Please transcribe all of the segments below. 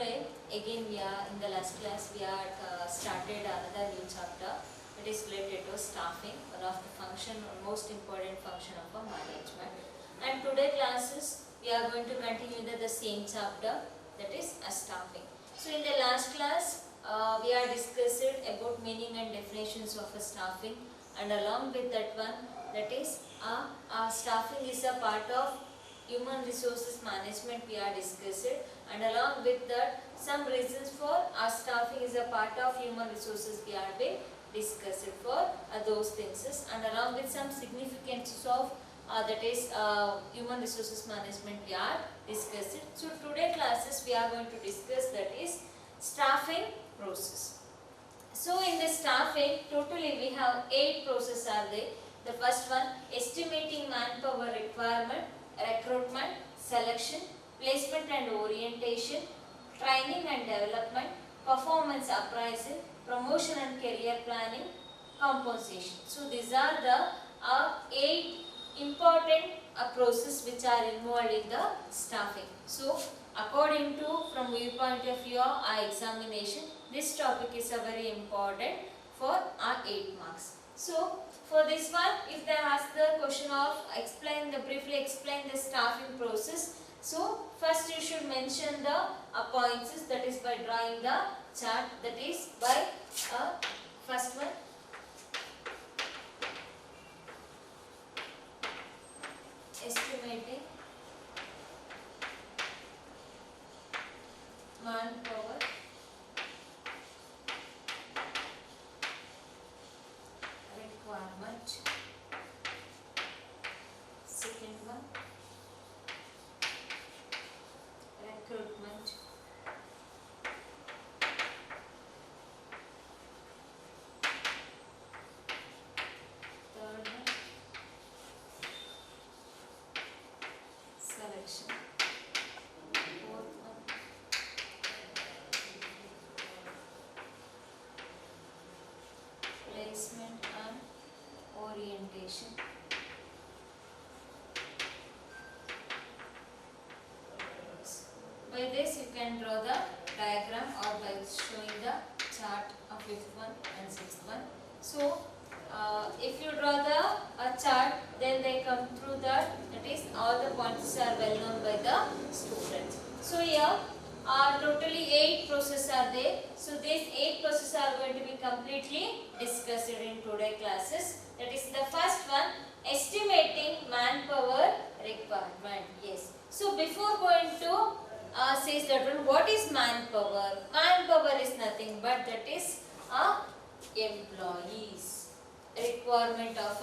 today again we are in the last class we are started another new chapter. It is related to staffing, one of the function or most important function of a management. And today classes we are going to continue the same chapter, that is staffing. So in the last class we are discussed about meaning and definitions of a staffing, and along with that one, that is staffing is a part of human resources management we are discussing, and along with that some reasons for staffing is a part of human resources we are being discussed for those things, and along with some significance of that is human resources management we are discussing. So today classes we are going to discuss that is staffing process. So in the staffing totally we have 8 processes are there. The first one, estimating manpower requirement, recruitment, selection, placement and orientation, training and development, performance appraisal, promotion and career planning, compensation. So these are the 8 important processes which are involved in the staffing. So according to from viewpoint of view of our examination, this topic is very important for our 8 marks. So for this one, if they ask the question of briefly explain the staffing process, so first you should mention the points, that is by drawing the chart, that is by first one, estimating manpower requirement. Second one, recruitment. Third one, selection. Fourth one, placement and orientation. By this you can draw the diagram or by showing the chart of 5th one and 6th one. So if you draw the chart, then they come through that is all the points are well known by the students. So here totally 8 processes are there. So these 8 processes are going to be completely discussed in today classes. That is the first one, estimating manpower requirement. Yes. So before going to says that one, what is manpower? Manpower is nothing but that is employees. Requirement of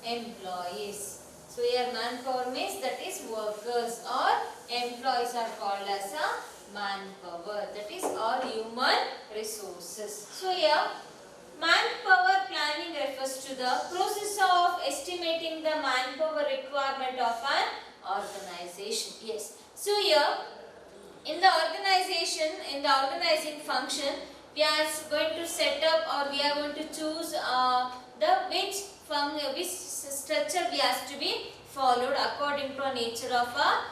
employees. So here manpower means that is workers or employees are called as a manpower. That is all human resources. So here manpower planning refers to the process of estimating the manpower requirement of an organization. Yes. So here in the organization, in the organizing function, we are going to set up or we are going to choose which structure we have to be followed according to the nature of a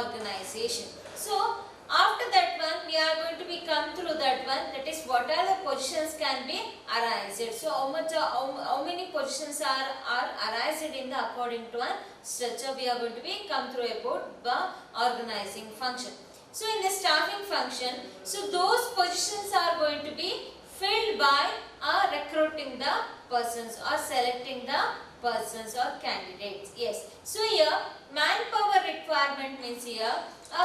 organization. So after that one, we are going to be come through that one, that is what are the positions can be arised. So how many positions are arised in the according to a structure we are going to be come through about the organizing function. So in the staffing function, so those positions are going to be filled by recruiting the persons or selecting the persons or candidates. Yes. So here manpower requirement means here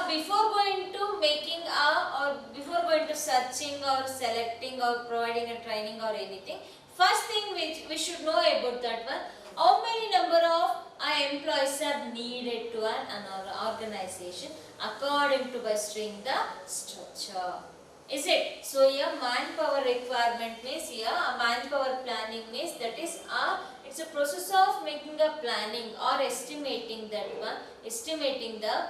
before going to making or before going to searching or selecting or providing a training or anything, first thing which we should know about that one, how many number of employees are needed to an organization according to by string the structure. Is it? So here manpower requirement means here manpower planning means that is it's a process of making a planning or estimating that one, estimating the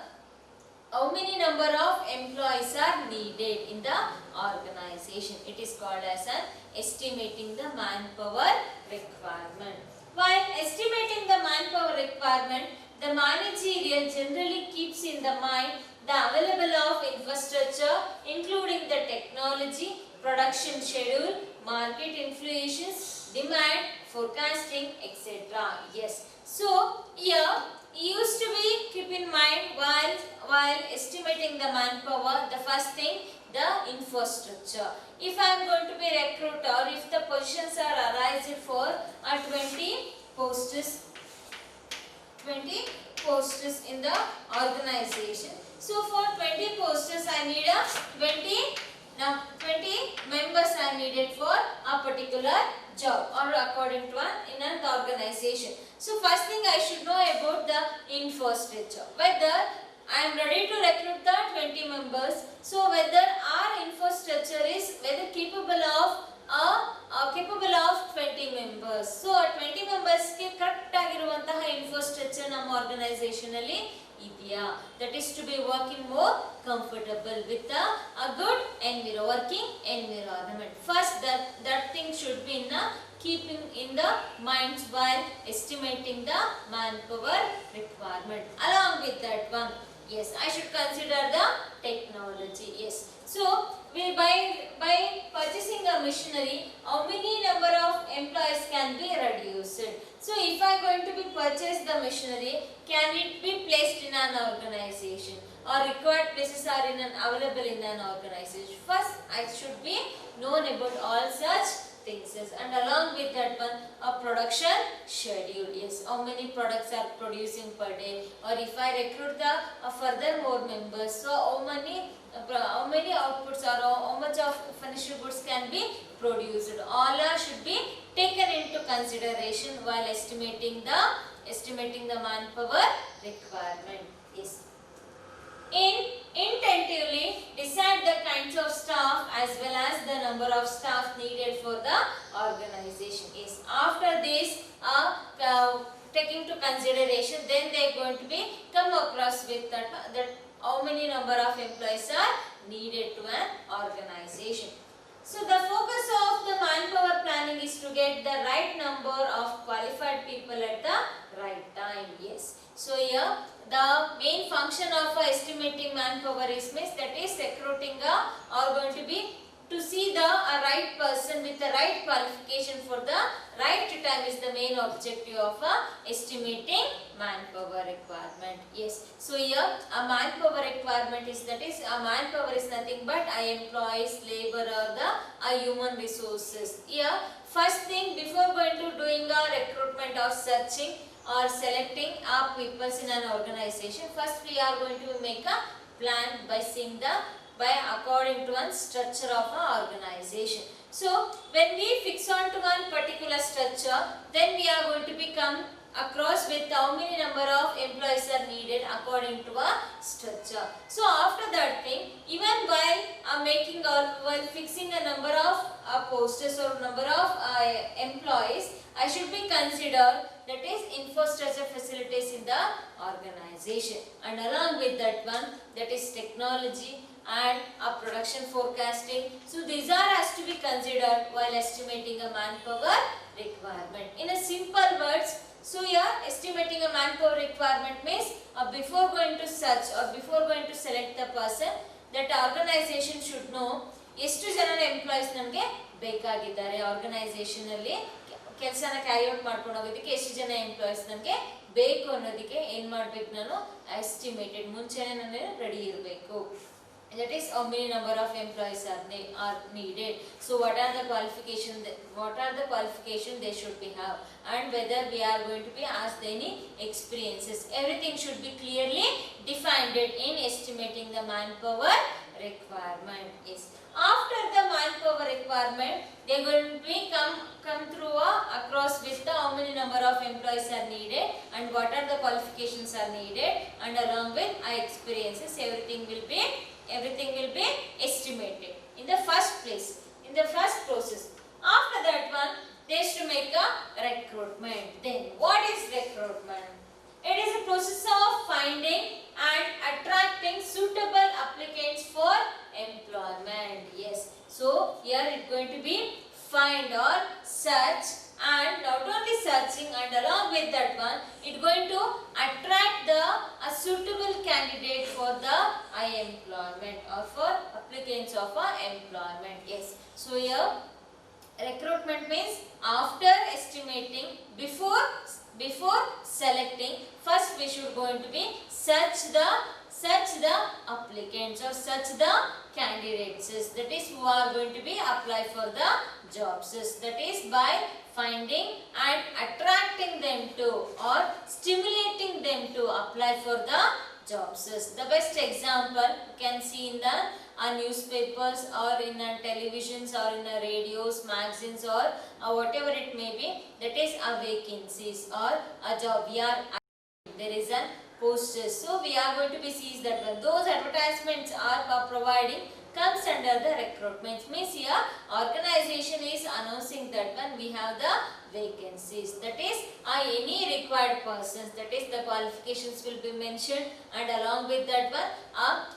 how many number of employees are needed in the organization. It is called as an estimating the manpower requirement. While estimating the manpower requirement, the managerial generally keeps in the mind the available of infrastructure including the technology, production schedule, market influences, demand, forecasting, etc. Yes. So here used to be keep in mind while estimating the manpower, the first thing the infrastructure. If I am going to be recruiter, if the positions are arised for 20 posts, 20 posts in the organization. So for 20 posts I need a 20 members are needed for a particular job or according to in an organization. So first thing I should know about the infrastructure. Whether I am ready to recruit the 20 members. So whether our infrastructure is whether capable of 20 members. So 20 members ke correct ಆಗಿರುವಂತಹ infrastructure ನಮ್ಮ organization ಅಲ್ಲಿ ಇದೆಯಾ, that is to be working more comfortable with a good working environment. First that thing should be in keeping in the minds while estimating the manpower requirement. Along with that one, yes, I should consider the technology. Yes. So we by purchasing a machinery, how many number of employees can be reduced? So if I am going to be purchase the machinery, can it be placed in an organization or required places are available in an organization? First I should be known about all such things. And along with that one, a production schedule. Yes, how many products are producing per day, or if I recruit the further more members, so how many outputs or how much of finished goods can be produced. All should be taken into consideration while estimating the manpower requirement. Yes. Intentively decide the kinds of staff as well as the number of staff needed for the organization. Yes. After this taking to consideration, then they are going to be come across with that how many number of employees are needed to an organization. So the focus of the manpower planning is to get the right number of qualified people at the right time. Yes. So here the main function of estimating manpower is that is recruiting or going to be to see the right person with the right qualification for the right time is the main objective of estimating manpower requirement. Yes. So here a manpower requirement is a manpower is nothing but employees, labor or the human resources. Here first thing before going to doing a recruitment or searching or selecting people in an organization, first we are going to make a plan by seeing according to one structure of an organization. So when we fix on to one particular structure, then we are going to become across with how many number of employees are needed according to a structure. So after that thing, even while making or while fixing a number of posts or number of employees, I should be considered that is infrastructure facilities in the organization, and along with that one, that is technology and production forecasting. So these are has to be considered while estimating a manpower requirement. In a simple words, so here estimating a manpower requirement means before going to search or before going to select the person, that organization should know ಎಷ್ಟು ಜನ employees ನಮಗೆ ಬೇಕಾಗಿದ್ದಾರೆ organisation ಅಲ್ಲಿ ಕೆಲಸನ carry out ಮಾಡ್ಕೊಂಡು ಹೋಗೋದಕ್ಕೆ ಎಷ್ಟು ಜನ employees ನಮಗೆ ಬೇಕು ಅನ್ನೋದಕ್ಕೆ ಏನು ಮಾಡಬೇಕು, ನಾನು ಎಸ್ಟಿಮೇಟೆಡ್ ಮುಂಚೆನೇ ನಾನು ರೆಡಿ ಇರಬೇಕು. That is how many number of employees are needed. So what are the qualification they should be have, and whether we are going to be asked any experiences. Everything should be clearly defined in estimating the manpower requirement. Yes. After the manpower requirement, they are going to be come through across with the how many number of employees are needed and what are the qualifications are needed, and along with experiences, everything will be estimated in the first place, in the first process. After that one, they is to make a recruitment. Then what is recruitment? It is a process of finding and attracting suitable applicants for employment. Yes. So here it is going to be find or search and not only searching, and along with that one, it going to attract a suitable candidate for the employment or for applicants of employment. Yes. So here recruitment means after estimating, before selecting, first we should going to be search the applicants or search the candidates, that is who are going to be apply for the jobs, that is by finding and attracting them to or stimulating them to apply for the jobs. The best example you can see in the newspapers or in televisions or in radios, magazines or whatever it may be, that is a vacancies or a job. There is a posters. So we are going to be sees that when those advertisements are providing comes under the recruitment. Means here organization is announcing that when we have the vacancies, that is any required persons, that is the qualifications will be mentioned, and along with that one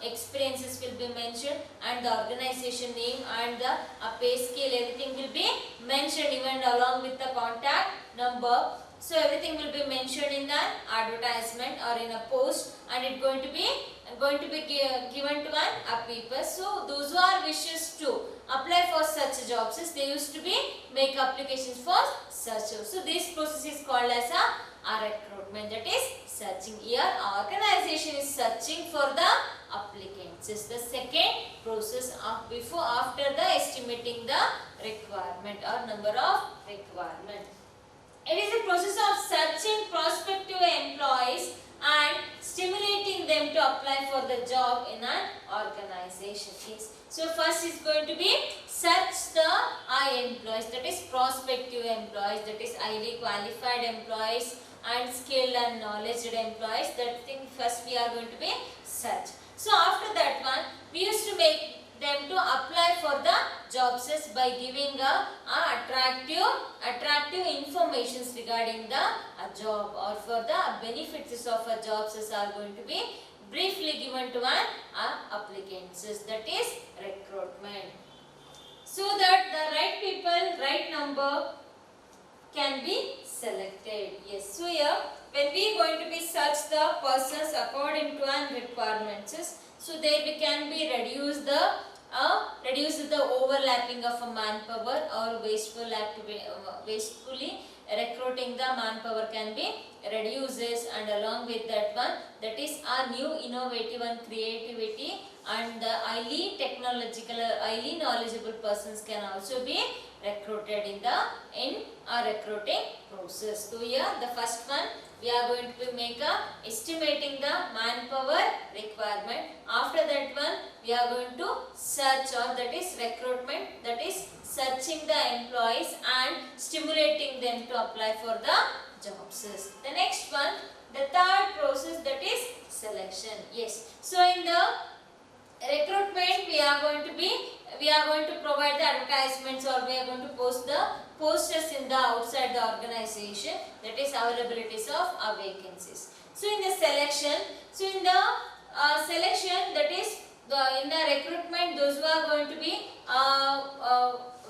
experiences will be mentioned, and the organization name and the pay scale, everything will be mentioned, even along with the contact number. So everything will be mentioned in the advertisement or in a post, and it going to be given to a people. So those who are wishes to apply for such jobs, they used to be make applications for such jobs. So this process is called as a recruitment, that is searching. Here organization is searching for the applicants. This is the second process of after the estimating the requirement or number of requirement. It is a process of searching prospective employees and stimulating them to apply for the job in an organization. Yes. So first is going to be search the employees, that is prospective employees, that is highly qualified employees and skilled and knowledgeable employees. That thing first we are going to be search. So after that one, we used to make them to apply for the jobs by giving attractive informations regarding the job, or for the benefits of a jobs are going to be briefly given to an applicants. That is recruitment. So that the right people, right number can be selected. Yes. So here when we going to be search the persons according to an requirements, so they can be reduce the overlapping of a manpower or wastefully recruiting the manpower can be reduces, and along with that one, that is a new innovative and creativity, and the highly technological, highly knowledgeable persons can also be recruited in a recruiting process. So here the first one, we are going to make estimating the manpower requirement. After that one, we are going to search, or that is recruitment, that is searching the employees and stimulating them to apply for the jobs. The next one, the third process, that is selection. Yes. So in the recruitment, we are going to provide the advertisements, or we are going to post the posters in the outside the organization, that is availabilities of vacancies. So in the selection, that is in the recruitment, those who are going to be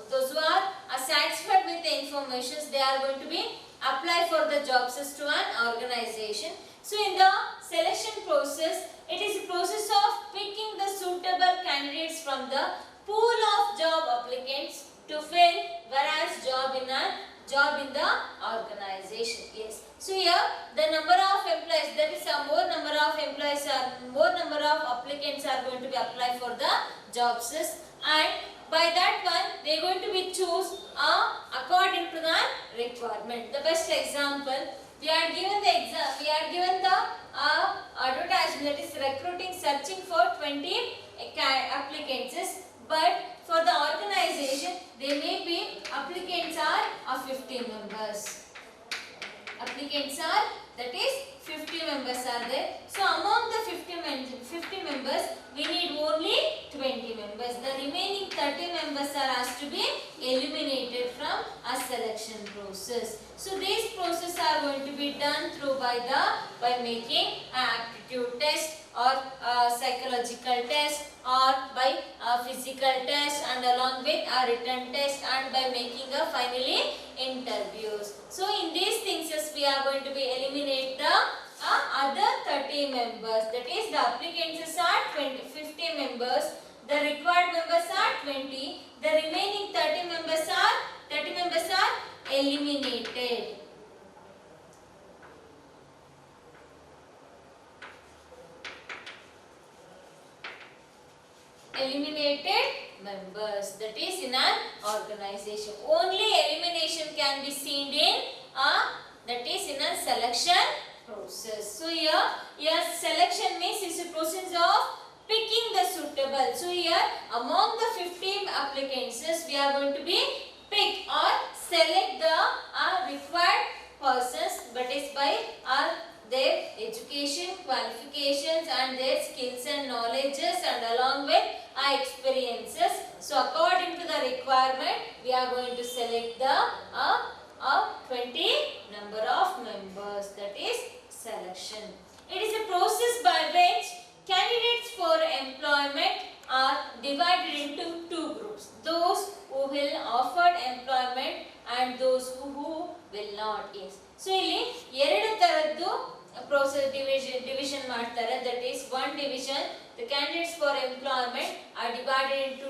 those who are satisfied with the information, they are going to be apply for the jobs to an organization. So in the selection process, it is a process of picking the suitable candidates from the pool of job applicants to fill various job in the organization. Yes. So here the number of employees, that is more number of applicants are going to be applied for the jobs, and by that one they are going to be choose according to the requirement. The best example, we are given the advertisement, that is recruiting, searching for 20 applicants, but for the organization they may be applicants are 50 members. Applicants are, that is 50 members are there. So among the 50 members, we need only 20 members. The remaining 30 members are asked to be eliminated from a selection process. So these processes are going to be done through by making an aptitude test, or psychological test, or by physical test, and along with a written test, and by making a finally interviews. So in these things we are going to be eliminate the other 30 members. That is, the applicants are 50 members. The required members are 20. The remaining 30 members are eliminated. Eliminated members, that is in an organization. Only elimination can be seen in that is in a selection process. So here selection means it's a process of picking the suitable. So here among the 15 applicants we are going to be pick or select the required persons, that is by their education, qualifications and their skills and knowledges and along with experiences. So according to the requirement we are going to select the 20 number of members, that is selection. It is a process by which candidates for employment are divided into two groups. Those who will offer employment and those who will not. Yes. So ಇಲ್ಲಿ ಎರಡು ತರದ್ದು process division ಮಾಡ್ತಾರೆ. That is one division, the candidates for employment are divided into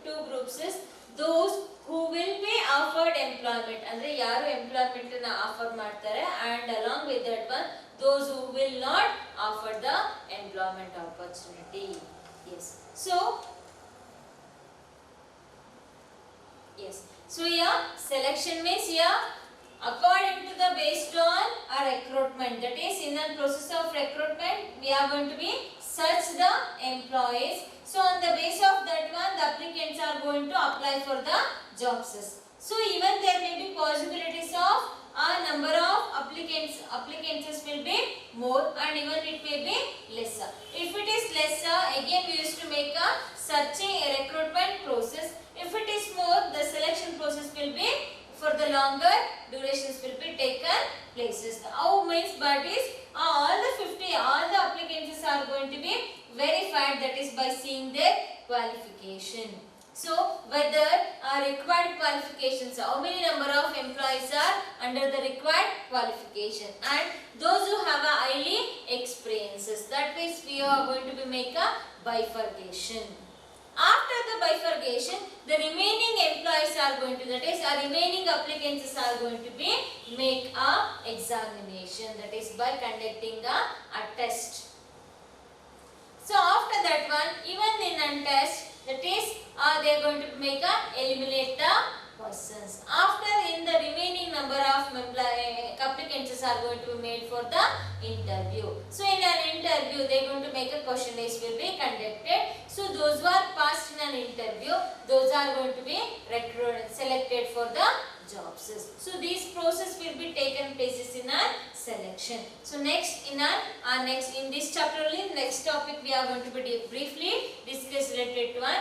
two groups. Is those who will be offered employment, ಅಂದ್ರೆ ಯಾರು employment ಅನ್ನು offer ಮಾಡ್ತಾರೆ, and along with that one those who will not offer the employment opportunity. Yes. So here selection means here according to the based on a recruitment, that is in the process of recruitment we are going to be search the employees. So on the basis of that one the applicants are going to apply for the jobs. So even there may be possibilities of a number of applicants will be more and even it may be lesser. If it is lesser, again we used to make a searching recruitment process. If it is more, the selection process will be for the longer durations will be taken places. How means but is all the applicants are going to be verified, that is by seeing their qualification. So whether required qualifications, how many number of employees are under the required qualification, and those who have a highly experiences, that means we are going to be make a bifurcation. After the bifurcation, the remaining employees are going to, that is remaining applicants are going to be make a examination, that is by conducting a test. So after that one, even in a test, that is they are going to make a eliminate the persons. After in the remaining number of applicants are going to be made for the interview. So in an interview they are going to make a questionnaire will be conducted. So those who are passed in an interview, those are going to be selected for the jobs. So these process will be taken places in a selection. So next in this chapter only, next topic we are going to be briefly discuss related to a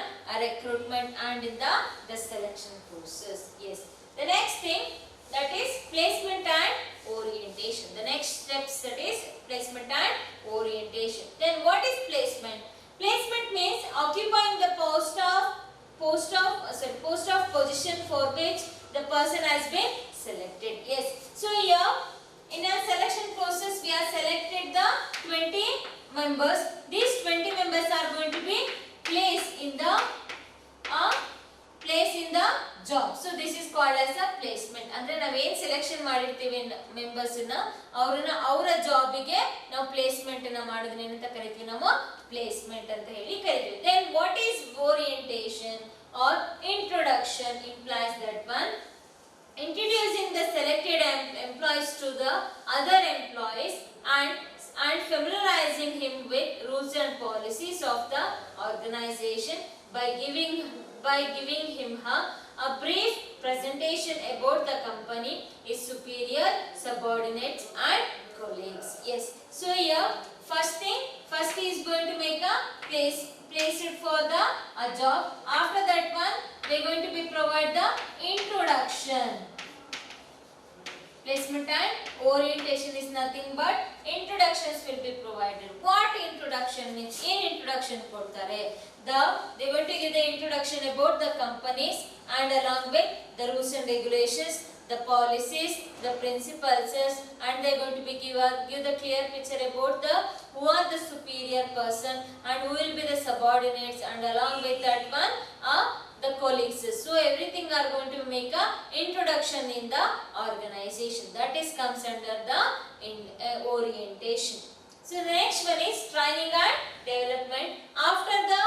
recruitment and in the selection process. Yes. The next thing, that is placement and orientation. The next steps, that is placement and orientation. Then what is placement? Placement means occupying the post of position for which the person has been selected. Yes. So here in a selection process we are selected the 20 members. These 20 members are going to be placed in the job. So this is called as a placement. Andre ನಾವು ಏನು selection ಮಾಡಿರ್ತೀವಿ members ನ ಅವರ job ಗೆ ನಾವು placement ಅನ್ನು ಮಾಡೋದನ್ನ ಏನಂತ ಕರೀತೀವಿ, ನಾವು ಪ್ಲೇಸ್ಮೆಂಟ್ ಅಂತ ಹೇಳಿ ಕರೀತೀವಿ. Then what is orientation or introduction implies that one introducing the selected employees to the other employees and familiarizing him with rules and policies of the organization by giving him a brief presentation about the company, his superior, subordinates and colleagues. Yes. So here first he is going to make a place it for the job. After that one they are going to be provide the introduction. Placement and orientation is nothing but introductions will be provided. What introduction means? In introduction ಕೊಡ್ತಾರೆ. They are going to give the introduction about the companies and along with the rules and regulations, the policies, the principles, and they are going to be give the clear picture about the who are the superior person and who will be the subordinates, and along with that one the colleagues. So everything are going to make a introduction in the organization. That is comes under the orientation. So the next one is training and development. After the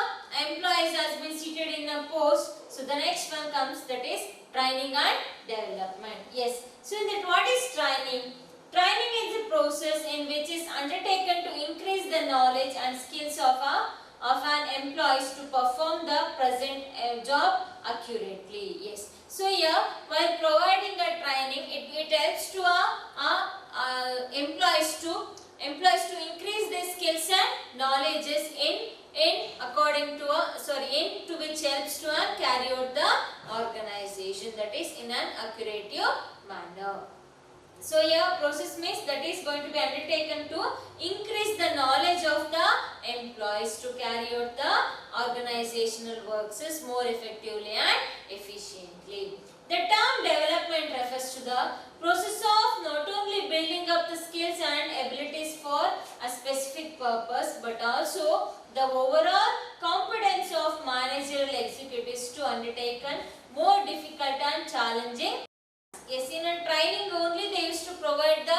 employees has been seated in a post, so the next one comes, that is training and development. Yes. So in that, what is training? Training is a process in which is undertaken to increase the knowledge and skills of an employees to perform the present job accurately. Yes. So here, while providing a training, it helps to employees to increase their skills and knowledges to which helps to carry out the organization, that is in an accurate manner. So here process means that is going to be undertaken to increase the knowledge of the employees to carry out the organizational works more effectively and efficiently. The term development refers to the process of not only building up the skills and abilities for a specific purpose, but also the overall competence of managerial executives to undertake more difficult and challenging. Yes, in a training only they used to provide the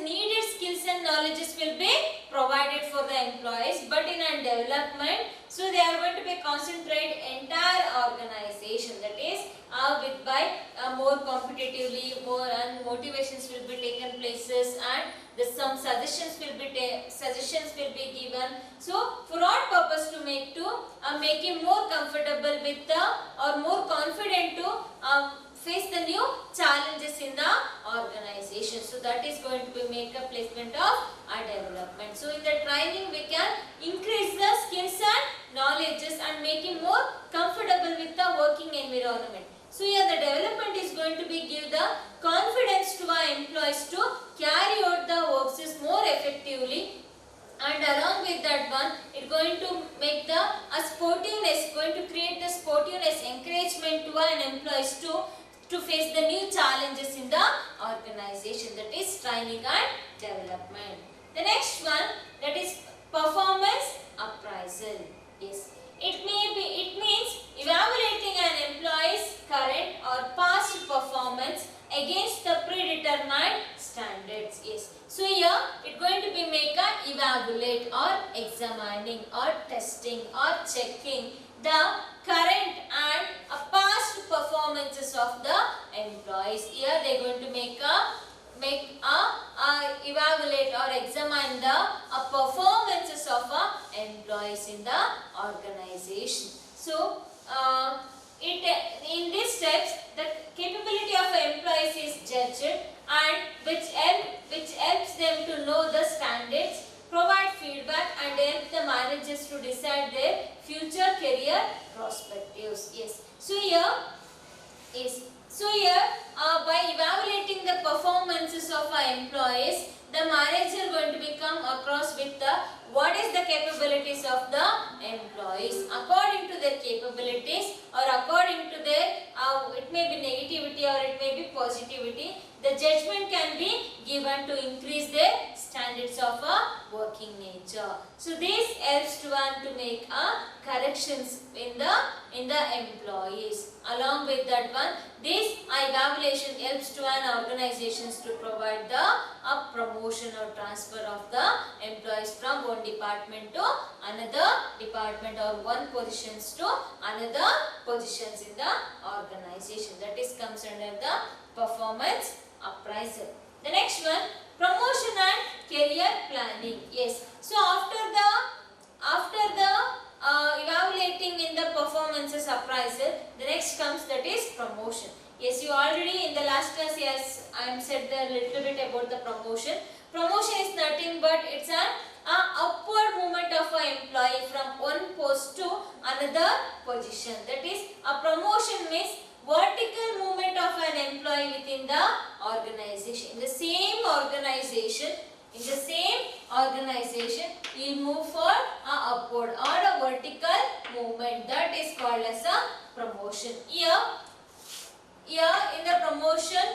needed skills and knowledges will be provided for the employees, but in a development, so they are going to be concentrate entire organization, that is more competitively, more and motivations will be taken places, and some suggestions will be given. So for what purpose? To make him more comfortable with the or more confident to face the new challenges in the organization. So that is going to be make a placement of our development. So in the training we can increase the skills and knowledges and make him more comfortable with the working environment. So here the development is going to be give the confidence to our employees to carry out the works more effectively, and along with that one, it going to make the sportiveness, going to create the sportiveness, encouragement to an employees to face the new challenges in the organization, that is training and development. The next one, that is performance appraisal. Yes, it means evaluating an employee's current or past performance against the predetermined standards. Yes, so here it going to be make a evaluate or examining or testing or checking the current and past performances of the employees. Here they are going to evaluate or examine the performances of employees in the organization. So in these steps, the capability of employees is judged, and which helps them to know the standards, provide feedback, and help the managers to decide their future career perspectives. Yes. So here by evaluating the performances of our employees, the manager going to become across with the what is the capabilities of the employees. According to their capabilities or according to their it may be negativity or it may be positivity, the judgment can be given to increase their standards of working nature. So this helps to make corrections in the employees. Along with that one, this evaluation helps to an organizations to provide the promotion or transfer of the employees from one department to another department or one positions to another positions in the organization. That is comes under the performance appraisal. The next one, promotion and career planning. Yes. So after the evaluating in the performances appraisal, the next comes, that is promotion. Yes, you already in the last class, yes, I am said a little bit about the promotion. Promotion is nothing but it's an upward movement of an employee from one post to another position. That is, a promotion means vertical movement of an employee within the organization. In the same organization, you move for a upward or a vertical movement. That is called as a promotion. Here Here in the promotion,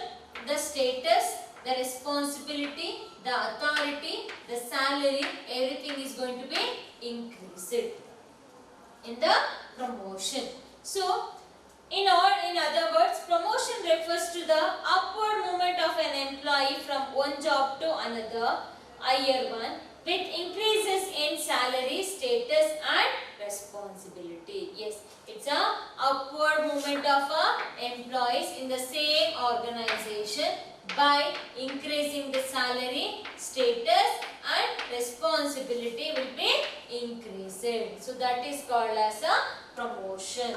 the status, the responsibility, the authority, the salary, everything is going to be increased in the promotion. So, in other words, promotion refers to the upward movement of an employee from one job to another, higher one, with increases in salary, status and responsibility. Yes, it's a upward movement of employees in the same organization by increasing the salary, status and responsibility will be increased. So that is called as a promotion.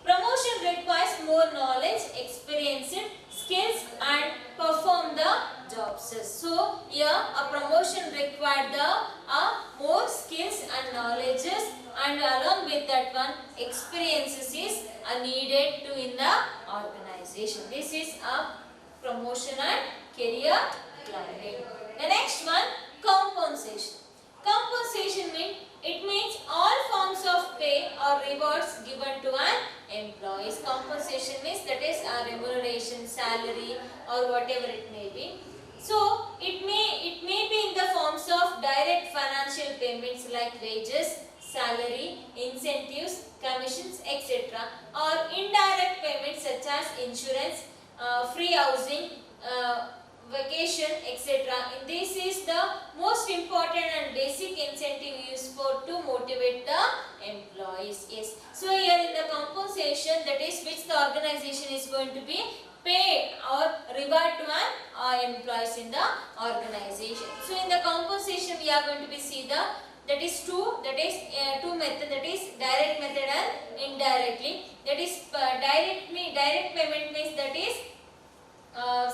Promotion requires more knowledge, experience, skills and perform the jobs. So here a promotion required the more skills and knowledges, and along with that one experiences is needed to in the organization. This is a promotion and career planning. The next one, compensation. Compensation means all forms of pay or rewards given to an employee. Compensation means that is a remuneration, salary or whatever it may be. So it may be in the forms of direct financial payments like wages, salary, incentives, commissions, etc. or indirect payments such as insurance, free housing, vacation, etc. This is the most important and basic incentive used for to motivate the employees. Yes. So here in the compensation, that is which the organization is going to be paid or reward to an employees in the organization. So in the compensation we are going to be see the two method, that is direct method and indirectly. That is direct payment means that is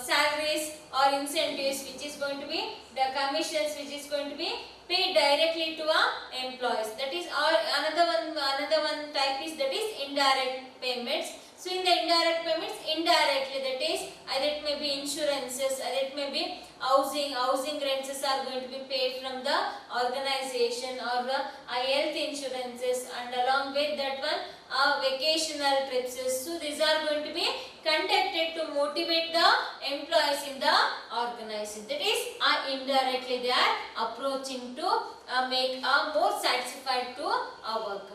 salaries or incentives which is going to be the commissions which is going to be paid directly to employees. That is another one type is that is indirect payments. So in the indirect payments, indirectly, that is either it may be insurances, either it may be housing rents are going to be paid from the organization, or the health insurances, and along with that one vacational trips. So these are going to be conducted to motivate the employees in the organization. That is indirectly they are approaching to make more satisfied to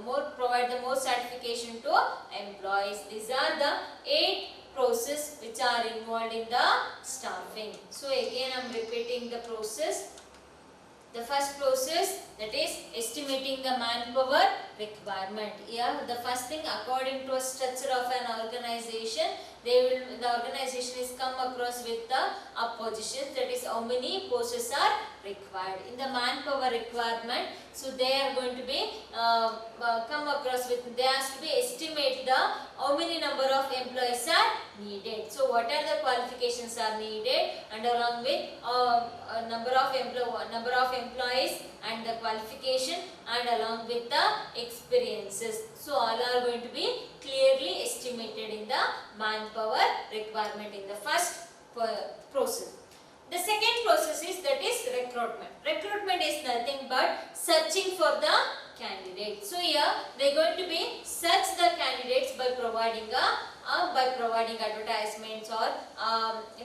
work, provide the more certification to employees. These are the 8 process which are involved in the staffing. So again I am repeating the process. The first process, that is estimating the manpower requirement. Here the first thing, according to a structure of an organization, the organization is come across with the positions, that is how many posts are required. In the manpower requirement, so they are going to be come across with, they has to be estimate the how many number of employees are needed. So what are the qualifications are needed, and along with number of employees and the qualification, and along with the experiences. So all are going to be clearly estimated in the manpower requirement in the first process. The second process is that is recruitment. Recruitment is nothing but searching for the candidate. So here they are going to be search the candidates by providing advertisements, or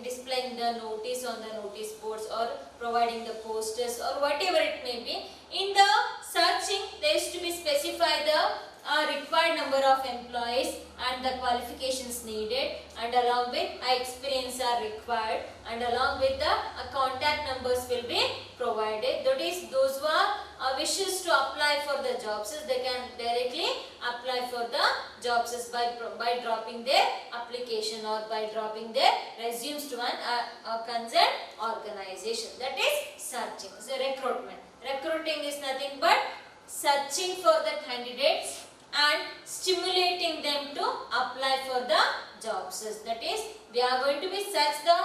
displaying the notice on the notice boards, or providing the posters, or whatever it may be. In the searching, there is to be specify the required number of employees and the qualifications needed, and along with experience are required, and along with the contact numbers will be provided. That is, those who are wishes to apply for the jobs, they can directly apply for the jobs by dropping their application, or by dropping their resumes to an concerned organization. That is searching. So recruitment. Recruiting is nothing but searching for the candidates and stimulating them to apply for the jobs. That is, we are going to be search the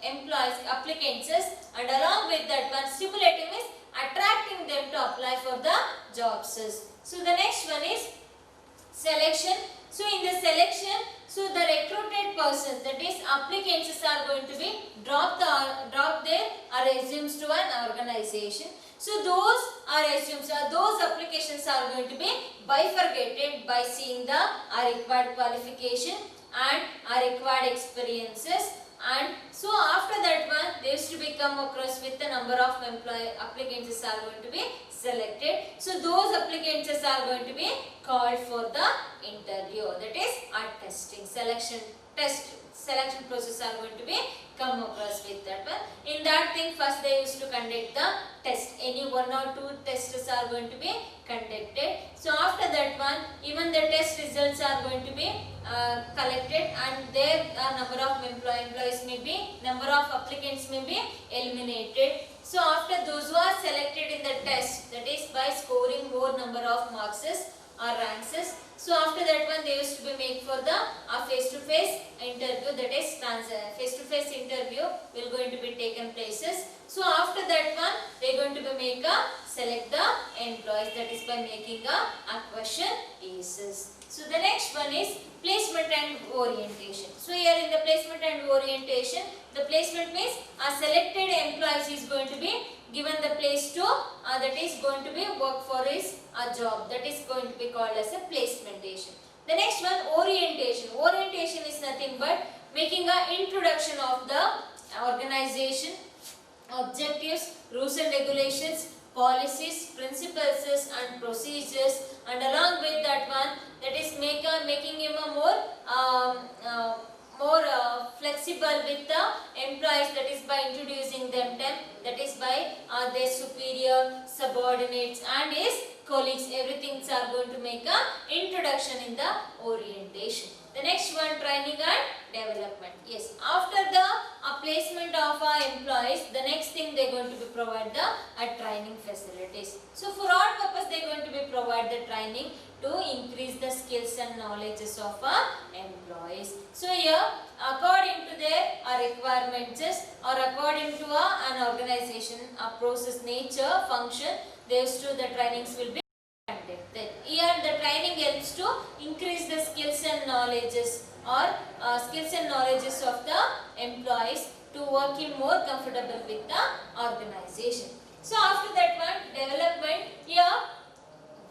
employees, applicants, and along with that one, stimulating is attracting them to apply for the jobs. So the next one is selection. So in the selection, so the recruited persons, that is applicants, are going to be drop their resumes to an organization. So those are assumed, those applications are going to be bifurcated by seeing the required qualification and required experiences, and so after that one they used to be come across with the number of applicants are going to be selected. So those applicants are going to be called for the interview, that is testing, selection process are going to be come across with that one. In that thing, first they used to conduct the test. Any one or two tests are going to be conducted. So after that one, even the test results are going to be collected, and their number of employees may be, number of applicants may be eliminated. So after those who are selected in the test, that is by scoring more number of marks or ranks. So after that one they used to be made for the face-to-face interview, that is face-to-face interview will going to be taken places. So after that one they are going to be select the employees, that is by making a question pieces. So the next one is placement and orientation. So here in the placement and orientation, the placement means a selected employees is going to be given the place to that is going to be work for his job, that is going to be called as a placementation. The next one, orientation. Orientation is nothing but making an introduction of the organization, objectives, rules and regulations, policies, principles and procedures, and along with that one, that is making him a more flexible with the employees, that is by introducing them, that is by their superior, subordinates and his colleagues. Everything are going to make a introduction in the orientation. The next one, training and development. Yes, after the placement of our employees, the next thing they are going to be provide the training facilities. So for what purpose they are going to be provide the training? To increase the skills and knowledges of our employees. So here, according to their requirements or according to an organization, a process, nature, function, these two the trainings will be conducted. Here the training helps to increase the skills and knowledges or of the employees to work in more comfortable with the organization. So after that one, development. Here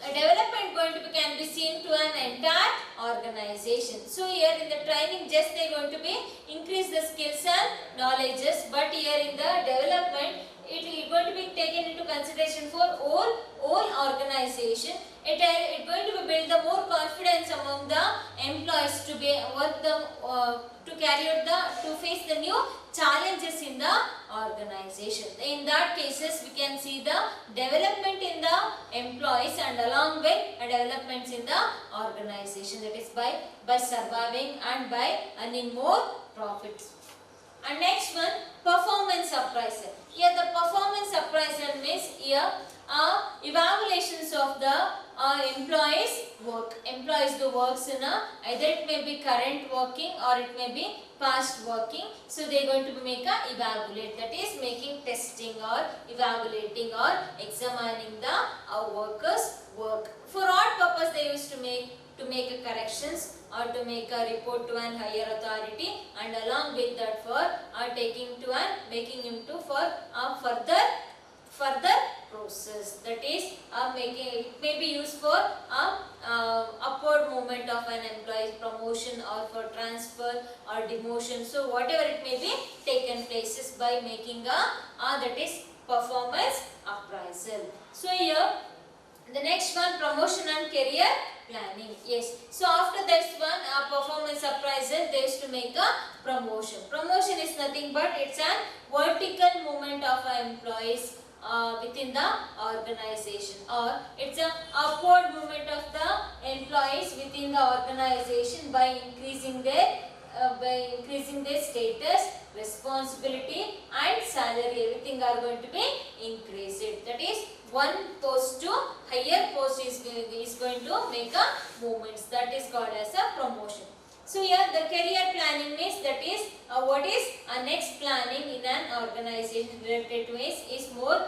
a development going to be can be seen to an entire organization. So here in the training just they are going to be increase the skills and knowledges, but here in the development it is going to be taken into consideration for all organization. It is going to be build the more confidence among the employees to be work the to carry out to face the new challenges in the organization. In that cases we can see the development in the employees and along with developments in the organization, that is by surviving and by earning more profits. And next one, performance appraisal. Here the performance appraisal means here evaluations of the employees work. Employees do works in either it may be current working or it may be past working. So they are going to make a evaluate, that is making testing or evaluating or examining the workers work. For what purpose they used to make a corrections or to make a report to an higher authority, and along with that for taking to and making him to for further process, that is making it may be used for upward movement of an employee's promotion or for transfer or demotion. So whatever it may be taken places by making that is performance appraisal. So here the next one, promotion and career planning. Yes. So after this one, performance appraisal, they used to make a promotion. Promotion is nothing but it's a vertical movement of our employees within the organization, or it's a upward movement of the employees within the organization by increasing their status, responsibility and salary. Everything are going to be increased. That is one post to higher post is going to make a movements. That is called as a promotion. So here the career planning means that is what is next planning in an organization related to is more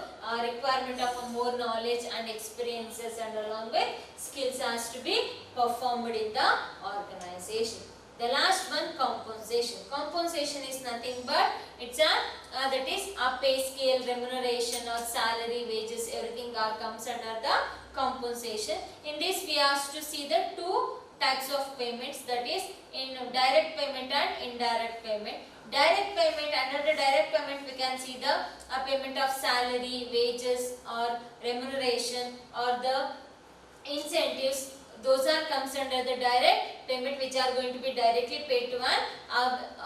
requirement of more knowledge and experiences, and along with skills has to be performed in the organization. The last one, compensation. compensation. Compensation is nothing but it's a that is a pay scale, remuneration or salary, wages, everything comes under the compensation. In this we have to see the two types of payments, that is in direct payment and indirect payment. Direct payment, under the direct payment we can see the payment of salary, wages or remuneration or the incentives. Those are comes under the direct payment, which are going to be directly paid to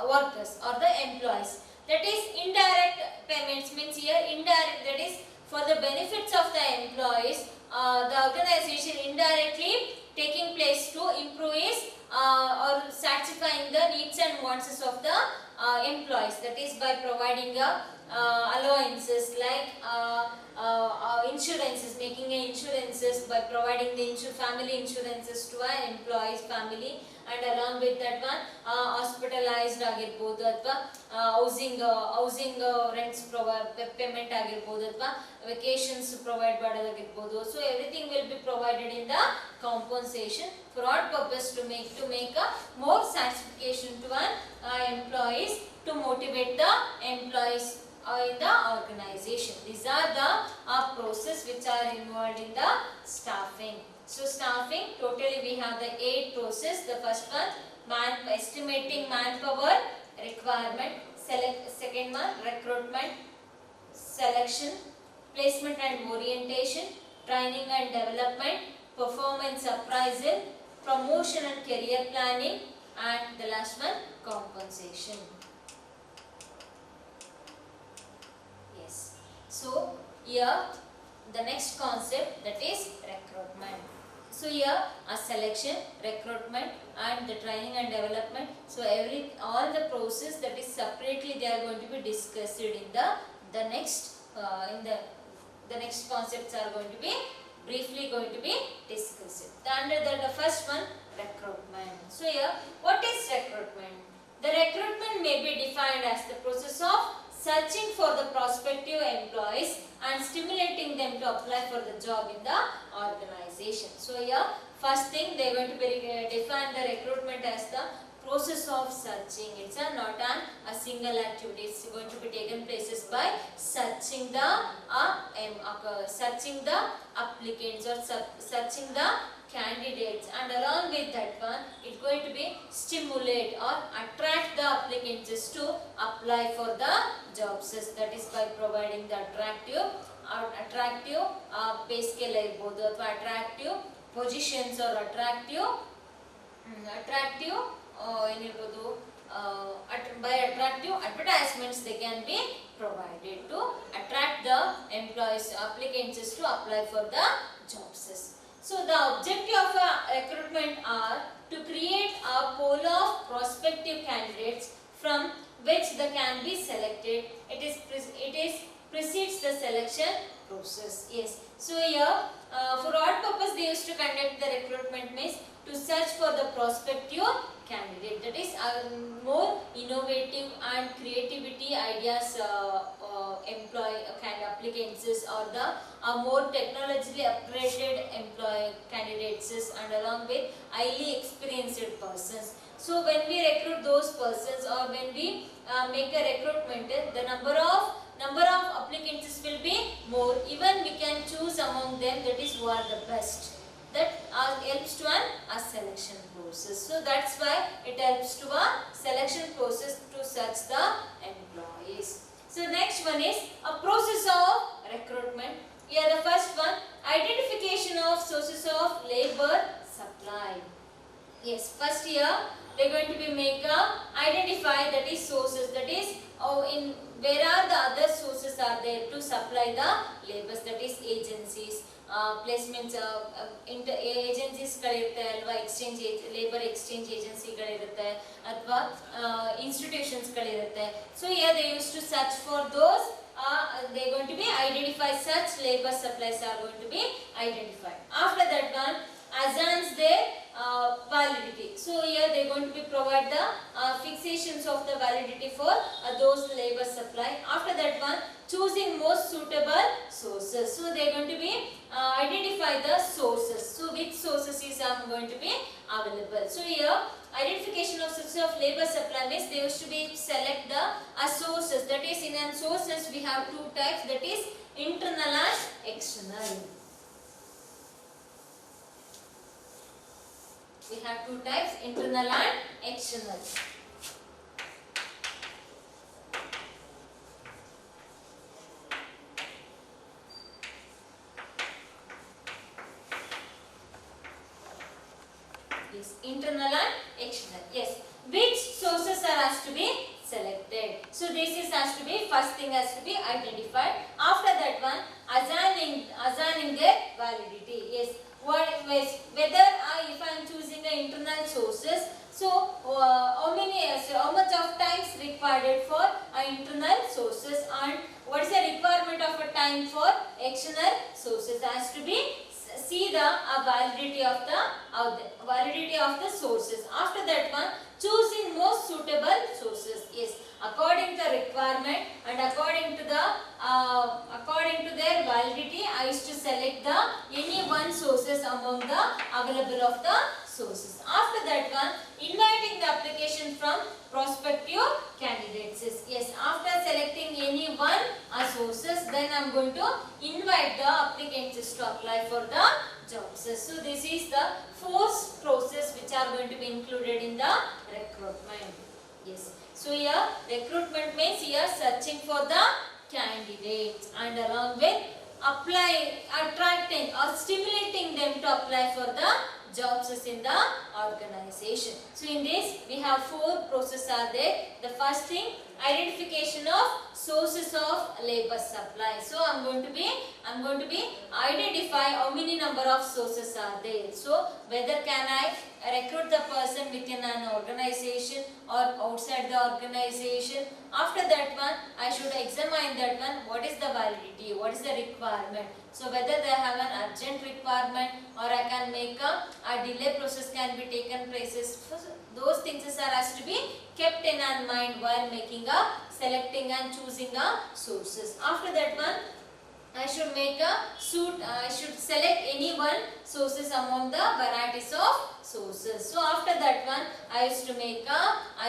workers or the employees. That is indirect payments means here indirect, that is for the benefits of the employees. The organization indirectly taking place to improve his or satisfying the needs and wants of the employees, that is by providing allowances like insurances, making insurances by providing the family insurances to our employees family, and along with that one hospitalized ಆಗಿರಬಹುದು ಅಥವಾ housing ರೆಂಟ್ಸ್ payment ಆಗಿರಬಹುದು ಅಥವಾ vacations provide ಮಾಡೋದಾಗಿರಬಹುದು. So everything will be provided in the compensation for what purpose? To make a more satisfaction to an employees, to motivate the employees in the organization. These are the process which are involved in the staffing. So staffing, totally we have the 8 process. The first one, estimating manpower requirement. Second one, recruitment, selection, placement and orientation, training and development, performance appraisal, promotion and career planning, and the last one, compensation. Yes. So here the next concept, that is recruitment. So here a selection, recruitment and the training and development. So all the process that is separately they are going to be discussed in the next the next concepts are going to be briefly going to be discussed. Under the first one, recruitment. So here what is recruitment? The recruitment may be defined as the process of searching for the prospective employees and stimulating them to apply for the job in the organization. So here first thing they are going to be define the recruitment as the process of searching. It's not a single activity. It's going to be taken places by searching the applicants or searching the candidates, and along with that one it's going to be stimulate or attract the applicants to apply for the jobs. That is by providing the attractive pay scale ಆಗಿರಬಹುದು ಅಥವಾ attractive positions or attractive ಏನಿರಬಹುದು by attractive advertisements they can be provided to attract the employees applicants to apply for the jobs. So the objective of recruitment are to create a pool of prospective candidates from which they can be selected. It precedes the selection process. Yes. So here for what purpose they used to conduct the recruitment means to search for the prospective candidate, that is more innovative and creativity ideas employee kind of applicants or the more technologically upgraded employee candidates and along with highly experienced persons. So when we recruit those persons or when we make a recruitment, the number of applicants will be more. Even we can choose among them that is who are the best. That helps to a selection process. So that's why it helps to a selection process to search the employees. So next one is a process of recruitment. Here the first one, identification of sources of labor supply. Yes, first here they are going to be identify that is sources, that is in where are the other sources are there to supply the labors, that is agencies, placements agencies ಗಳಿರುತ್ತೆ ಅಲ್ವಾ, labour exchange ಏಜೆನ್ಸಿಗಳಿರುತ್ತೆ ಅಥವಾ institutions ಗಳಿರುತ್ತೆ. So here they use to search for those they are going to be identify such labor supplies are going to be identified. After that one assigns their validity. So here they are going to be provide the fixations of the validity for those labor supply. After that one choosing most suitable sources. So they are going to be identify the sources. So which sources is going to be available. So here identification of sources of labor supply means they used to be select the sources. That is, in an sources we have two types, that is internal and external. We have two types, internal and external. Yes, internal and external. Yes, which sources are has to be selected. So this is has to be, first thing has to be identified. After that one, assigning their validity. Yes, whether if I am choosing the internal sources, so how much of time is required for internal sources, and what is the requirement of a time for external sources, has to be see the validity of the sources. After that one, choosing most suitable sources. Yes, according to the requirement and according to their validity, I used to select the any one sources among the available of the sources. After that one, inviting the application from prospective candidates. Yes, after selecting any one sources, then I am going to invite the applicants to apply for the jobs. So this is the four process which are going to be included in the recruitment. Yes. So here recruitment means here searching for the candidates and along with attracting or stimulating them to apply for the jobs in the organization. So in this we have four processes are there. The first thing, identification of sources of labor supply. So I'm going to be identify how many number of sources are there. So whether can I recruit the person within an organization or outside the organization. After that one, I should examine that one, what is the validity, what is the requirement. So whether they have an urgent requirement or I can make a delay process can be taken places. So those things has to be kept in our mind while making selecting and choosing sources. After that one, I should I should select any one sources among the varieties of sources. So after that one, I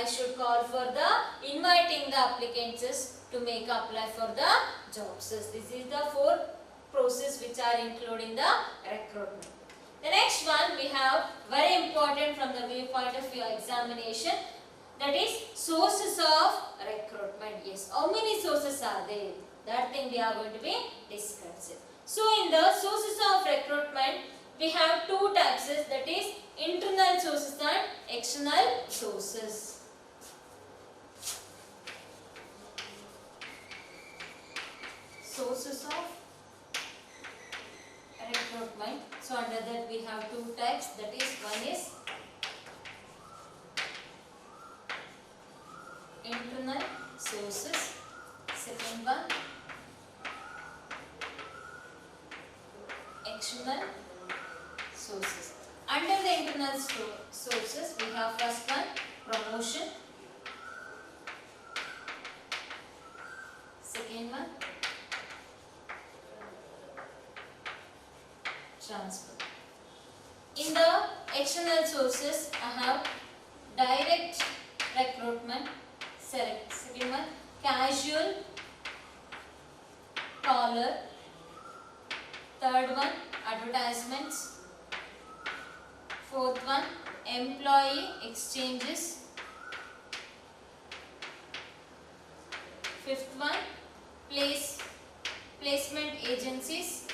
should call for the inviting the applicants to apply for the jobs. This is the four process which are including the recruitment. The next one we have very important from the viewpoint of your examination, that is sources of recruitment. Yes, how many sources are there? That thing we are going to be discussing. So in the sources of recruitment, we have two types, that is internal sources and external sources. Sources of recruitment. So under that we have two types, that is one is internal sources, second one external sources. Under the internal sources we have first one promotion, second one transfer. In the external sources I have direct recruitment, second one casual collar, third one advertisements, fourth one employee exchanges, fifth one placement agencies,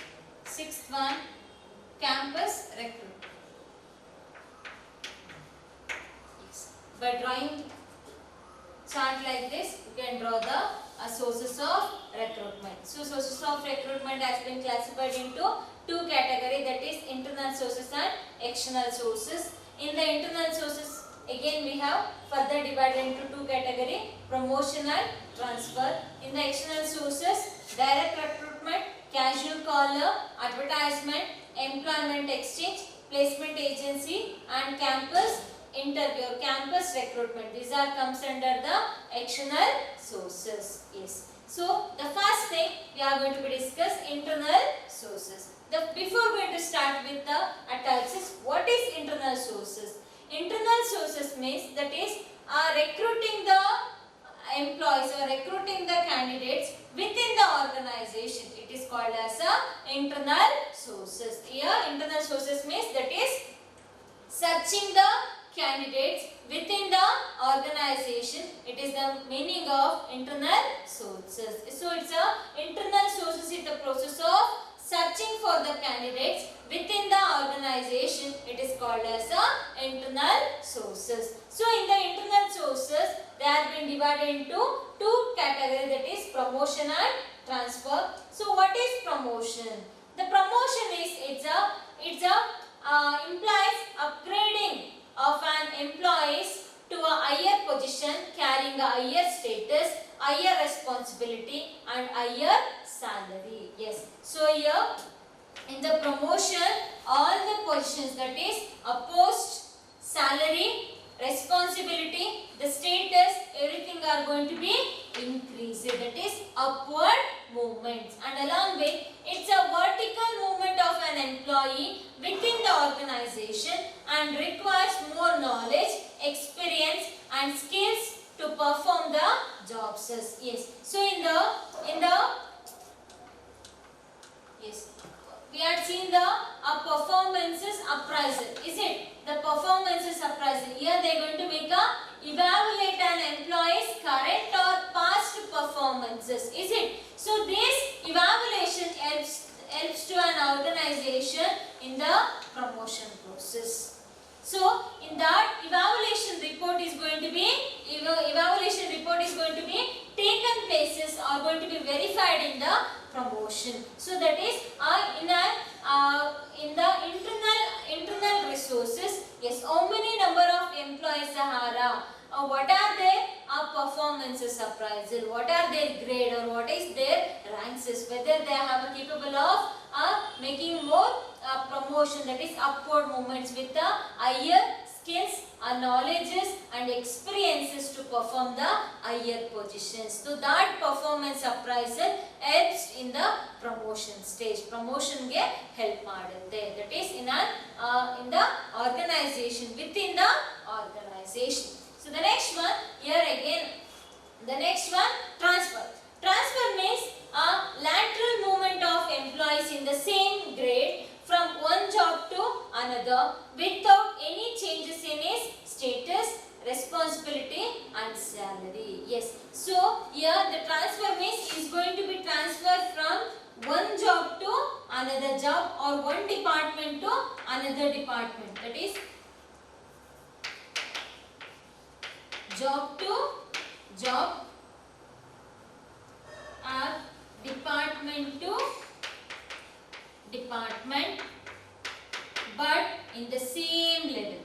sixth one campus recruitment. Yes. By drawing chart like this, you can draw the sources of recruitment. So sources of recruitment has been classified into two categories, that is internal sources and external sources. In the internal sources, again we have further divided into two categories, promotion and transfer. In the external sources, direct recruitment, casual collar, advertisement, employment exchange, placement agency and campus interview, campus recruitment. These are comes under the external sources. Yes. So the first thing we are going to be discuss internal sources. Before going to start with the types, what is internal sources? internal sources means that is recruiting the employees or recruiting the candidates within the organization. It is called as internal sources. Here internal sources means that is searching the candidates within the organization. It is the meaning of internal sources. So it's internal sources is the process of searching for the candidates within the organization. It is called as internal sources. So in the internal sources, they have been divided into two categories, that is promotion and transfer. So what is promotion? The promotion is implies upgrading of an employees to a higher position carrying a higher status, higher responsibility and higher salary. Yes. So here in the promotion, all the positions, that is a post, salary, responsibility, the status, everything are going to be increased. That is upward movements, and along with it's a vertical movement of an employee within the organization and requires more knowledge, experience and skills to perform the jobs. Yes. So yes, we had seen the performances appraisal. Is it? The performances appraisal. Here they are going to make a evaluate an employee's current or past performances. Is it? So this evaluation helps to an organization in the promotion process. So in that evaluation report is going to be taken places are going to be verified in the promotion. So that is in the internal resources. Yes, how many number of employees are what are their performances appraisal, what are their grade or what is their ranks, whether they have a capable of making more promotion, that is upward movements with the higher skills, knowledges and experiences to perform the higher positions. So that performance appraisal helps in the promotion stage. Promotion ge help ಮಾಡುತ್ತೆ. That is in the organization, within the organization. So the next one, here again, the next one, transfer. Transfer means a lateral movement of employees in the same grade from one job to another without any changes in his status, responsibility and salary. Yes. So here the transfer means is going to be transferred from one job to another job or one department to another department. That is job to job or department to department, but in the same level.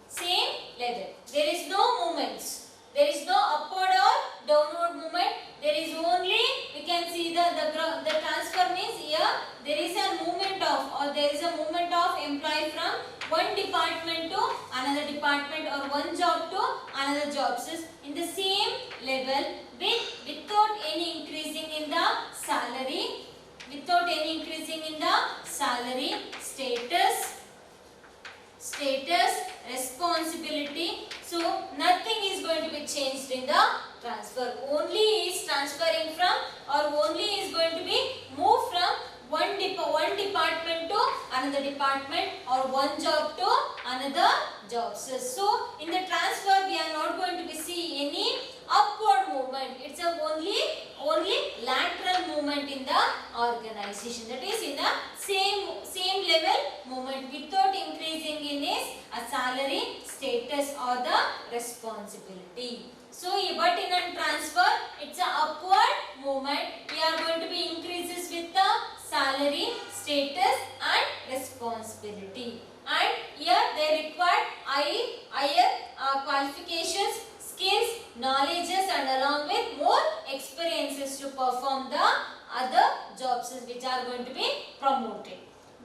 Same level. There is no movements. There is no upward or downward movement. There is only, we can see the transfer means here there is a movement of employee from one department to another department or one job to another job in the same level without any increasing in the salary, status, responsibility. So nothing is going to be changed in the transfer. Only is transferring from or only is going to be moved from one department to another department or one job to another job. So in the transfer we are not going to be see any upward movement. It's a only lateral movement in the organization. That is in the same level movement without increasing in his salary, status or the responsibility. So but in a transfer it's a upward movement. We are going to be increases with the salary, status and responsibility. And here they require higher qualifications, skills, knowledges and along with more experiences to perform the other jobs which are going to be promoted.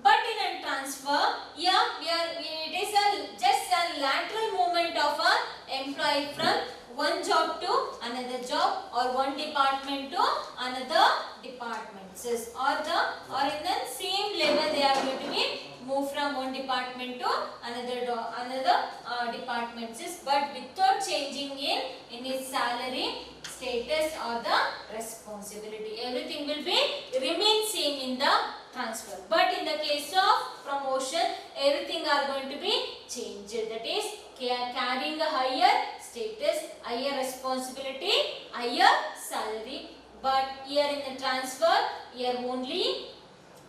But in a transfer, it is just a lateral movement of an employee from one job to another job or one department to another departments or in the same level they are going to be moved from one department to another departments, but without changing in its salary, status or the responsibility. Everything will be remain same in the transfer, but in the case of promotion everything are going to be changed. That is carrying a higher status, higher responsibility, higher salary. But here in the transfer, here only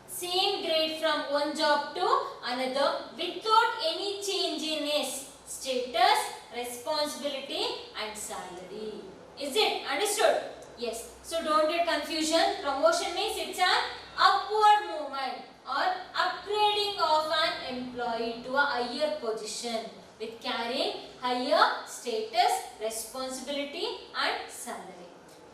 same grade from one job to another without any change in its status, responsibility and salary. Is it understood? Yes. So don't get confusion. Promotion means it's an upward movement or upgrading of an employee to a higher position with carrying higher status, responsibility and salary.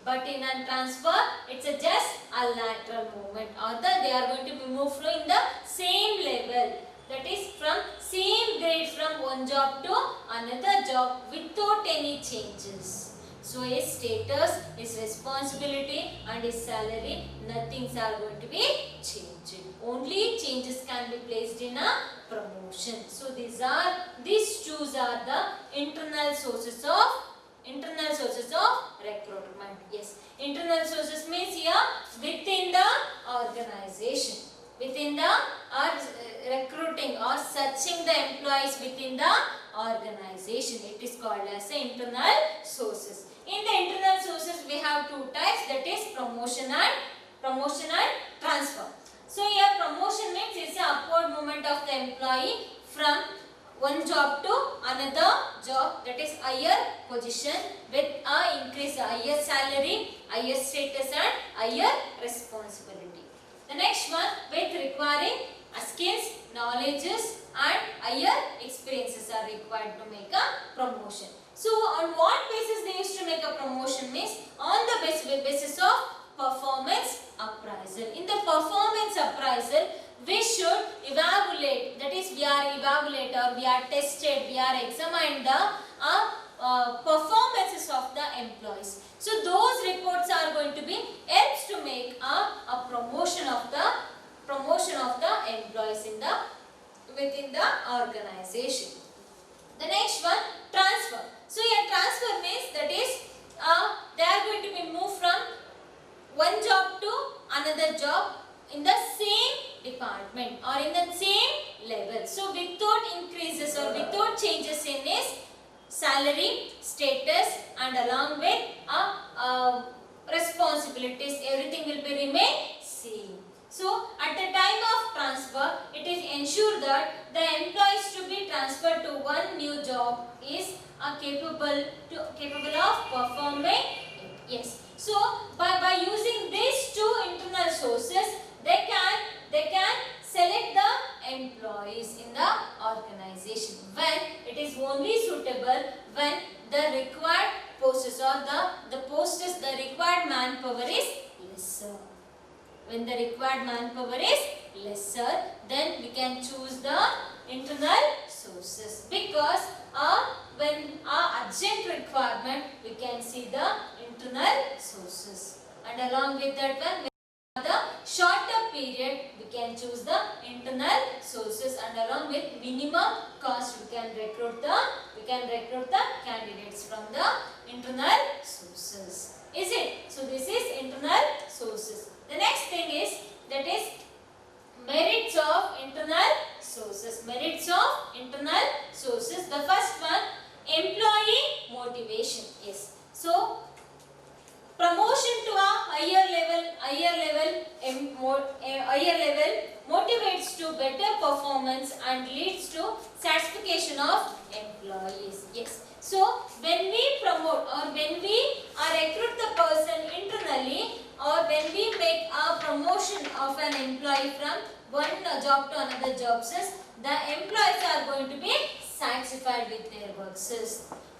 But in a transfer, it's just a lateral movement, or they are going to be moved in the same level. That is from same grade from one job to another job without any changes. So his status, his responsibility and his salary, nothing are going to be changed. Only changes can be placed in a promotion. So these two are the internal sources of recruitment. Yes, internal sources means here within the organization, within the recruiting or searching the employees within the organization. It is called as the internal sources. In the internal sources we have two types, that is promotion and transfer. So here promotion means it's an upward movement of the employee from one job to another job, that is higher position with a increase, higher salary, higher status and higher responsibility. The next one, with requiring skills, knowledges and higher experiences are required to make a promotion. So on what basis they used to make a promotion means on the basis of performance appraisal. In the performance appraisal, we should evaluate, that is we are evaluate or we are tested, we are examined the performances of the employees. So those reports are going to be helps to make a promotion of the employees within the organization. The next one, transfer. So here transfer means that is they are going to be moved from one job to another job in the same department or in the same level. So without increases or without changes in his salary, status and along with responsibilities, everything will be remain same. So at the time of transfer, it is ensured that the employees to be transferred to one new job is capable of performing it. Yes. So by using these two internal sources, they can select the employees in the organization when it is only suitable when the required posts or the required manpower is lesser. When the required manpower is lesser, then we can choose the internal sources, because when urgent requirement we can see the internal sources, and along with that one the shorter period we can choose the internal sources, and along with minimum cost we can recruit the candidates from the internal sources. Is it? So this is internal sources. The next thing is, that is merits of internal sources. Merits of internal sources. The first one, employee motivation. Yes. So promotion to a higher level motivates to better performance and leads to satisfaction of employees. Yes. So when we promote or when we recruit the person internally, or when we make a promotion of an employee from one job to another job, the employees are going to be satisfied with their works.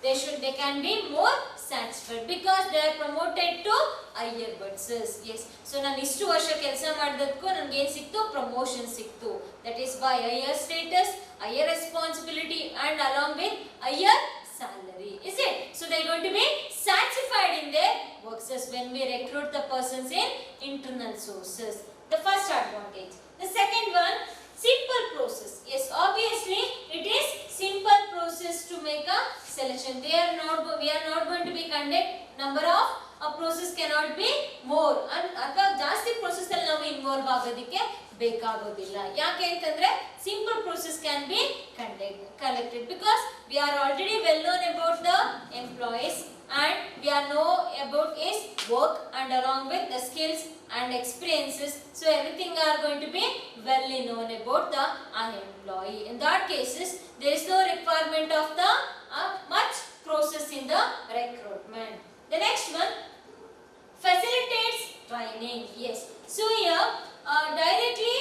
They can be more satisfied because they are promoted to higher works. Yes. So ನಾನು ಇಷ್ಟು ವರ್ಷ ಕೆಲಸ ಮಾಡಿದ್ದಕ್ಕೂ ನನಗೆ ಏನು ಸಿಕ್ತು, promotion ಸಿಕ್ತು. That is by higher status, higher responsibility and along with higher salary. Is it? So they are going to be satisfied in their works. sources, when we recruit the persons in internal sources. The first advantage. The second one, simple process. Yes, obviously it is simple process to make a selection. We are not going to be conduct number of process cannot be more and ಅಥವಾ ಜಾಸ್ತಿ process ಅಲ್ಲಿ ನಾವು involve ಆಗೋದಕ್ಕೆ ಬೇಕಾಗೋದಿಲ್ಲ. ಯಾಕೆ ಅಂತಂದ್ರೆ simple process can be collected because we are already well known about the employees and we are know about his work and along with the skills and experiences, so everything are going to be well known about the employee. In that cases there is no requirement of the much process in the recruitment. The next one, facilitates training. Yes, so here directly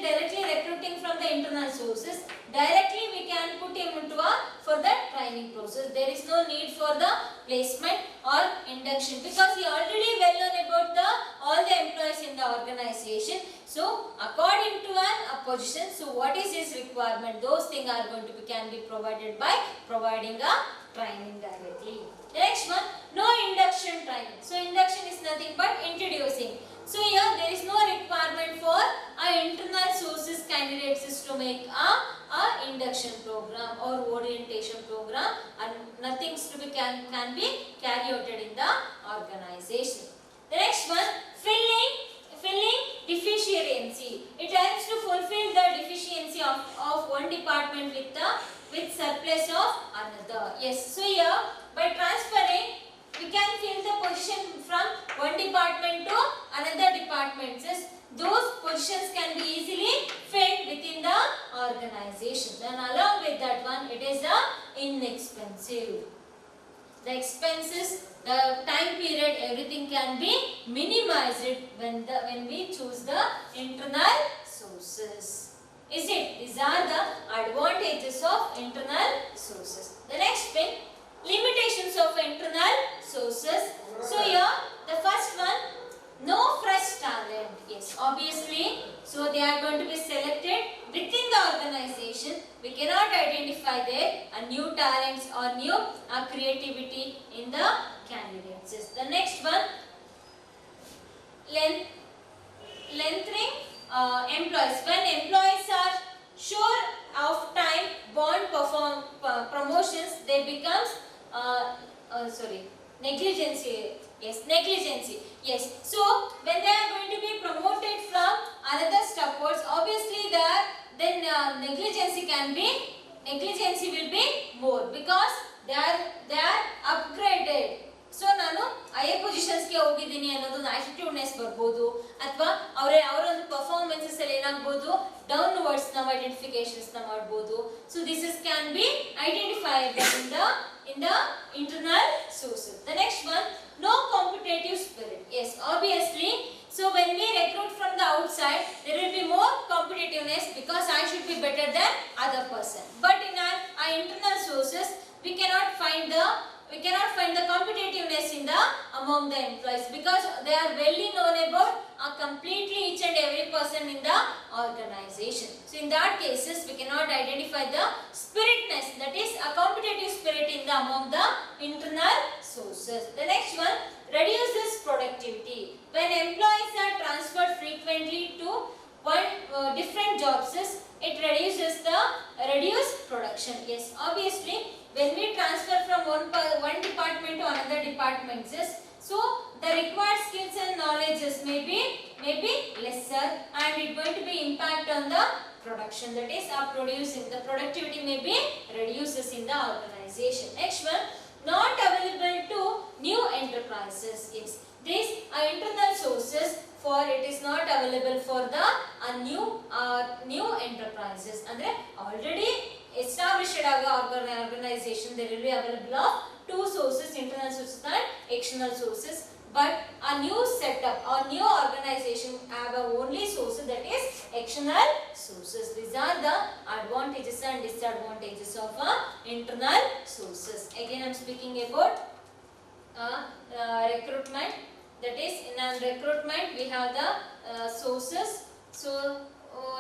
directly recruiting from the internal sources, directly we can put him into for the training process. There is no need for the placement or induction because he already well known about all the employees in the organization. So according to a position, so what is his requirement, those things are going to be can be provided by providing a training directly. The next one, no induction training. So induction is nothing but introducing. So here there is no requirement for internal sources candidates is to make a induction program or orientation program, and nothing to be can be carried out in the organization. The next one, filling deficiency. It helps to fulfill the deficiency of one department with surplus of another. Yes, so here by transferring we can fill the position from one department to another department. Those positions can be easily filled within the organization. And along with that one, it is inexpensive. The expenses, the time period, everything can be minimized when we choose the internal sources. Is it? These are the advantages of internal sources. The next thing, limitations of internal sources. So here the first one, no fresh talent. Yes, obviously, so they are going to be selected within the organization. We cannot identify their new talents or new creativity in the candidates. The next one, lengthening employees. When employees are sure of time bond promotions, they becomes negligency. Yes, so when they are going to be promoted from another upwards, obviously then negligency will be more because they are upgraded. So ನಾನು higher positions ಗೆ ಹೋಗಿದ್ದೀನಿ ಅನ್ನೋದು ಒಂದು attitudeness ಬರ್ಬೋದು, ಅಥವಾ ಅವರ ಒಂದು performances ಅಲ್ಲಿ ಏನಾಗಬಹುದು downwards ನಾವು identifications ನ ಮಾಡಬಹುದು. So this can be identifiable in the internal sources. The next one, no competitive spirit. Yes, obviously, so when we recruit from the outside, there will be more competitiveness because I should be better than other person. But in our internal sources, we cannot find the competitiveness among the employees because they are well known about completely each and every person in the organization. So in that cases, we cannot identify the spiritness, that is a competitive spirit among the internal sources. The next one, reduces productivity. When employees are transferred frequently to different jobs, it reduces production. Yes, obviously, when we transfer from one department to another department, so the required skills and knowledges may be lesser, and it going to be impact on the production, that is producing. The productivity may be reduces in the organization. Next one, not available to new enterprises. Yes, these are internal sources, for it is not available for the new enterprises. Andre already established organization, there will be available of two sources, internal sources and external sources. But a new setup or new organization have only sources, that is external sources. These are the advantages and disadvantages of internal sources. Again, I am speaking about recruitment. That is, in a recruitment we have the sources. So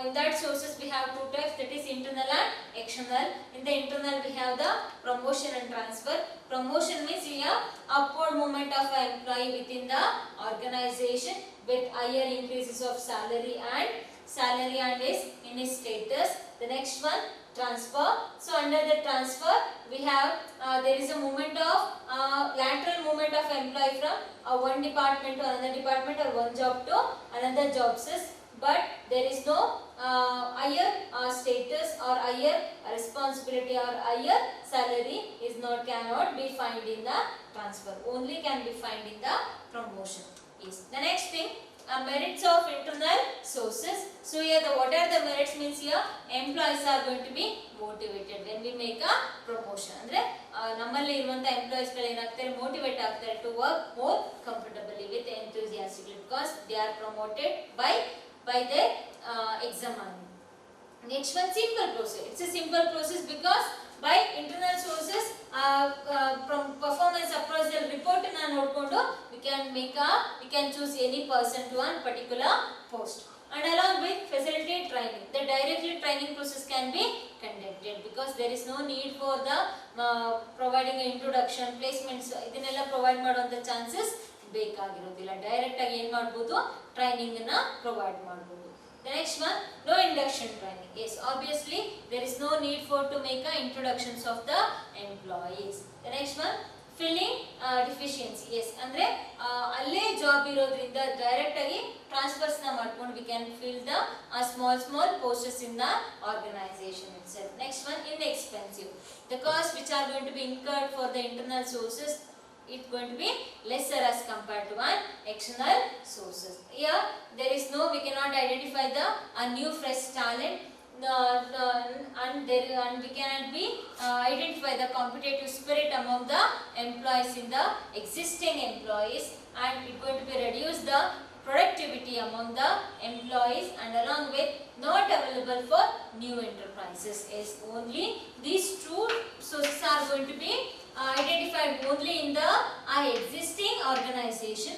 in that sources we have two types, that is internal and external. In the internal we have the promotion and transfer. Promotion means we have upward movement of an employee within the organization with higher increases of salary and is in his status. The next one, transfer. So under the transfer we have there is a movement of lateral movement of employee from one department to another department or one job to another job, but there is no higher status or higher responsibility or higher salary is not cannot be found in the transfer, only can be found in the promotion. Yes. The next thing, merits of internal sources. So here what are the merits means here employees are going to be motivated when we make a promotion. Andre nammali iruvanta employees galu enagtare motivate agtare to work more comfortably with enthusiastically because they are promoted by their exam. Next one, simple process. It's a simple process because by internal sources from performance appraisal report na nodkondo we can choose any person to one particular post, and along with facility training, the directly training process can be conducted because there is no need for the providing an introduction placements idinella provide ಮಾಡುವಂತ chances ಬೇಕಾಗಿರೋದಿಲ್ಲ. Direct ಆಗಿ ಏನು ಮಾಡಬಹುದು, training ಅನ್ನು provide ಮಾಡಬಹುದು. The next one, no induction training. Yes, obviously there is no need for to make a introductions of the employees. The next one, filling deficiency. Yes, andre alle job irodrinda direct agi transfers na ಮಾಡ್ಕೊಂಡು we can fill the small posts in the organization itself. Next one, inexpensive. The costs which are going to be incurred for the internal sources, it's going to be lesser as compared to one external sources. Here there is no, we cannot identify the new fresh talent and we cannot be identify the competitive spirit among the employees in the existing employees, and it's going to be reduce the productivity among the employees and along with not available for new enterprises. Is only these two sources are going to be identified only in the existing organization.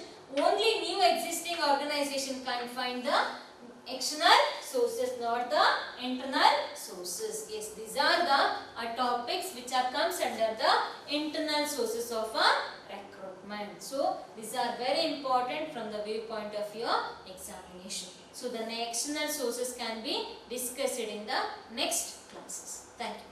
Only new existing organization can find the external sources, not the internal sources. Yes, these are the topics which are comes under the internal sources of a recruitment. So these are very important from the viewpoint of your examination. So the external sources can be discussed in the next classes. Thank you.